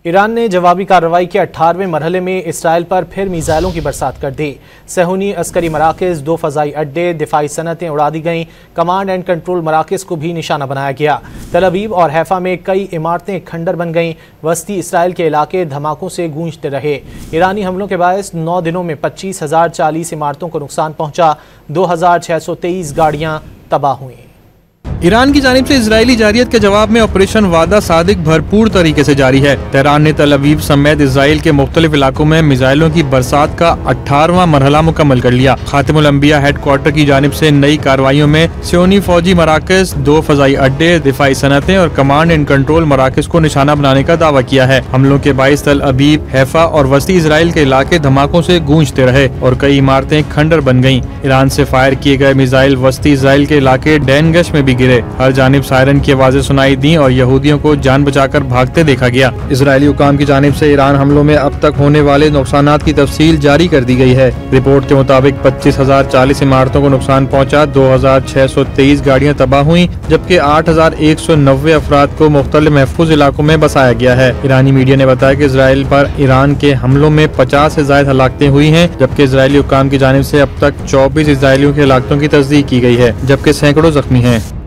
Iran ने जवाबी कार्रवाई के 18वें मरहले में इसराइल पर फिर मिसाइलों की बरसात कर दी। सहूनी अस्करी मराकज़, 2 फ़ज़ाई अड्डे, दिफाई सनतें उड़ा दी गईं। कमांड एंड कंट्रोल मराकज़ को भी निशाना बनाया गया। तल अवीव और हैफा में कई इमारतें खंडर बन गईं। वस्ती इसराइल के इलाके धमाकों से गूंजते रहे। ईरानी हमलों के बायस 9 दिनों में 25,040 इमारतों को नुकसान पहुंचा। 2,623 गाड़ियां तबाह हुई। ईरान की जानिब से इजरायली जारियत के जवाब में ऑपरेशन वादा सादिक भरपूर तरीके से जारी है। तेहरान ने तल अवीव समेत इसराइल के मुख्तलिफ इलाकों में मिसाइलों की बरसात का 18वां मरहला मुकम्मल कर लिया। खातिमुल अंबिया हेडक्वार्टर की जानिब से नई कार्रवाइयों में सियोनी फौजी मराकज़, 2 फ़ज़ाई अड्डे, दिफाई सनतें और कमांड एंड कंट्रोल मराकज़ को निशाना बनाने का दावा किया है। हमलों के बाइस तल अवीव, हैफा और वस्ती इसराइल के इलाके धमाकों से गूंजते रहे और कई इमारतें खंडर बन गयी। ईरान से फायर किए गए मिसाइल वस्ती इसराइल के इलाके डैनगश में भी गिरे। हर जानिब सायरन की आवाजें सुनाई दी और यहूदियों को जान बचाकर भागते देखा गया। इजरायली हुकाम की जानिब से ईरान हमलों में अब तक होने वाले नुकसानात की तफसील जारी कर दी गई है। रिपोर्ट के मुताबिक 25,040 इमारतों को नुकसान पहुंचा, 2,623 गाड़ियां तबाह हुई, जबकि 8,190 अफराद को मुख्तलिफ महफूज इलाकों में बसाया गया है। ईरानी मीडिया ने बताया कि इसराइल पर ईरान के हमलों में 50 से ज्यादा हलाकतें हुई हैं, जबकि इजरायली हुकाम की जानिब से अब तक 24 इसराइलियों की हलाकतों की तस्दीक की गई है, जबकि सैकड़ों जख्मी हैं।